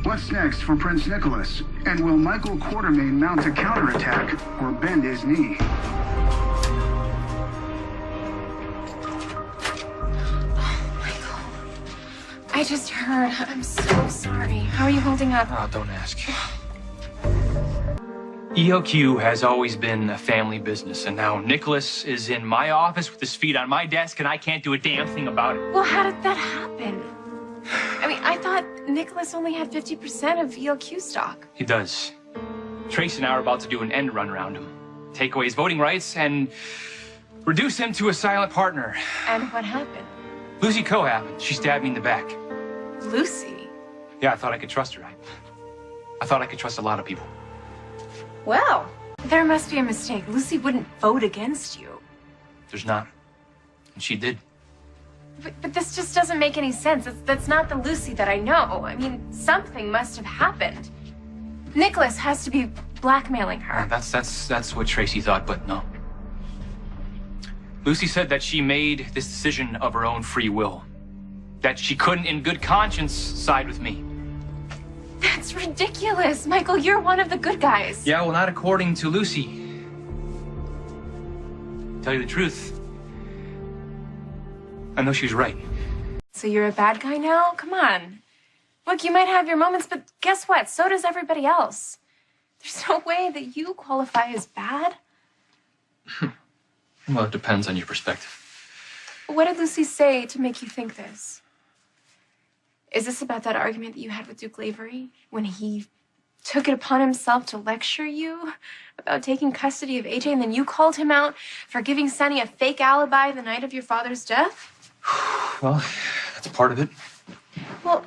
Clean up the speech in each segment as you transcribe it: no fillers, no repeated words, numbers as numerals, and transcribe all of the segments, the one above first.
What's next for Prince Nicholas? And will Michael Quartermain mount a counterattack or bend his knee? Oh, Michael. I just heard. I'm so sorry. How are you holding up? Oh, don't ask. ELQ has always been a family business, and now Nicholas is in my office with his feet on my desk, and I can't do a damn thing about it. Well, how did that happen? I mean, I thought Nicholas only had 50% of ELQ stock. He does. Trace and I are about to do an end run around him. Take away his voting rights and reduce him to a silent partner. And what happened? Lucy Coe happened. She stabbed me in the back. Lucy? Yeah, I thought I could trust her. I thought I could trust a lot of people. Well, there must be a mistake. Lucy wouldn't vote against you. There's not. And she did. But this just doesn't make any sense. That's not the Lucy that I know. I mean, something must have happened. Nicholas has to be blackmailing her. That's what Tracy thought, but no. Lucy said that she made this decision of her own free will. That she couldn't, in good conscience, side with me. That's ridiculous. Michael, you're one of the good guys. Yeah, well, not according to Lucy. Tell you the truth, I know she's right. So you're a bad guy now? Come on. Look, you might have your moments, but guess what? So does everybody else. There's no way that you qualify as bad. Well, it depends on your perspective. What did Lucy say to make you think this? Is this about that argument that you had with Duke Lavery when he took it upon himself to lecture you about taking custody of AJ, and then you called him out for giving Sonny a fake alibi the night of your father's death? Well, that's part of it. Well,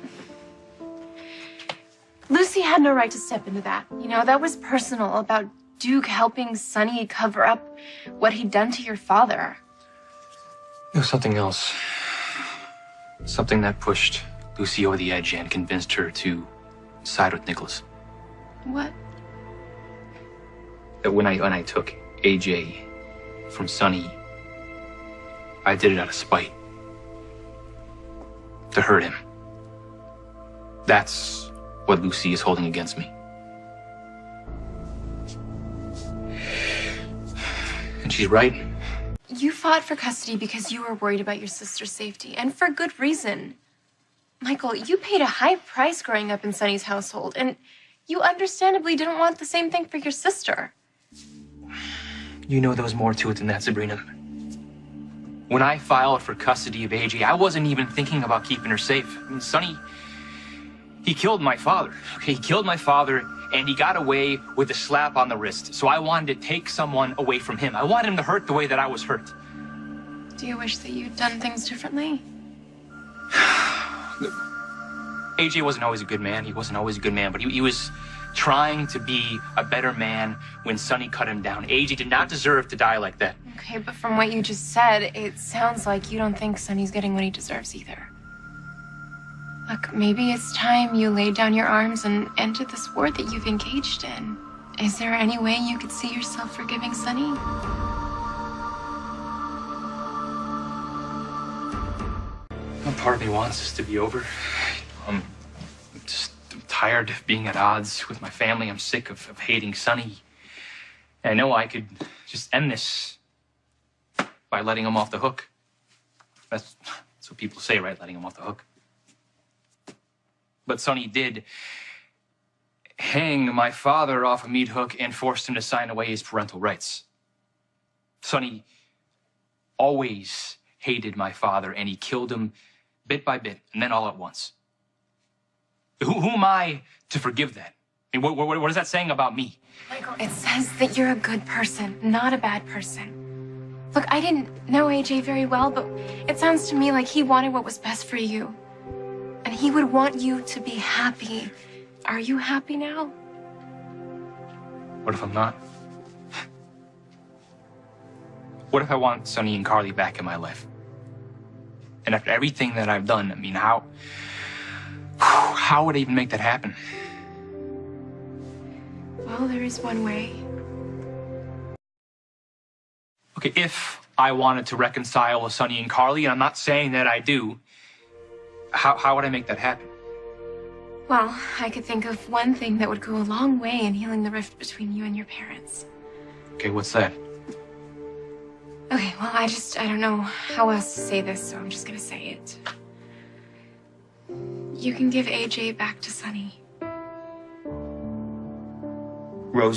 Lucy had no right to step into that. You know, that was personal, about Duke helping Sonny cover up what he'd done to your father. It was something else. Something that pushed Lucy over the edge and convinced her to side with Nicholas. What? That when I took AJ from Sonny, I did it out of spite. To hurt him. That's what Lucy is holding against me. And she's right. You fought for custody because you were worried about your sister's safety, and for good reason. Michael, you paid a high price growing up in Sonny's household, and you understandably didn't want the same thing for your sister. You know there was more to it than that, Sabrina. When I filed for custody of AJ, I wasn't even thinking about keeping her safe. I mean, Sonny, he killed my father. Okay, he killed my father, and he got away with a slap on the wrist. So I wanted to take someone away from him. I wanted him to hurt the way that I was hurt. Do you wish that you'd done things differently? AJ wasn't always a good man. He wasn't always a good man, but he was trying to be a better man when Sonny cut him down. AJ did not deserve to die like that. Okay, but from what you just said, it sounds like you don't think Sonny's getting what he deserves either. Look, maybe it's time you laid down your arms and ended this war that you've engaged in. Is there any way you could see yourself forgiving Sonny? Part of me wants this to be over. I'm tired of being at odds with my family. I'm sick of hating Sonny. And I know I could just end this by letting him off the hook. That's what people say, right? Letting him off the hook. But Sonny did hang my father off a meat hook and forced him to sign away his parental rights. Sonny always hated my father, and he killed him bit by bit, and then all at once. Who am I to forgive that? I mean, what is that saying about me? Michael, it says that you're a good person, not a bad person. Look, I didn't know AJ very well, but it sounds to me like he wanted what was best for you. And he would want you to be happy. Are you happy now? What if I'm not? What if I want Sonny and Carly back in my life? And after everything that I've done, I mean, how would I even make that happen? Well, there is one way. Okay, if I wanted to reconcile with Sonny and Carly, and I'm not saying that I do, how would I make that happen? Well, I could think of one thing that would go a long way in healing the rift between you and your parents. Okay, what's that? Okay, well, I don't know how else to say this, so I'm just gonna say it. You can give AJ back to Sunny. Rose,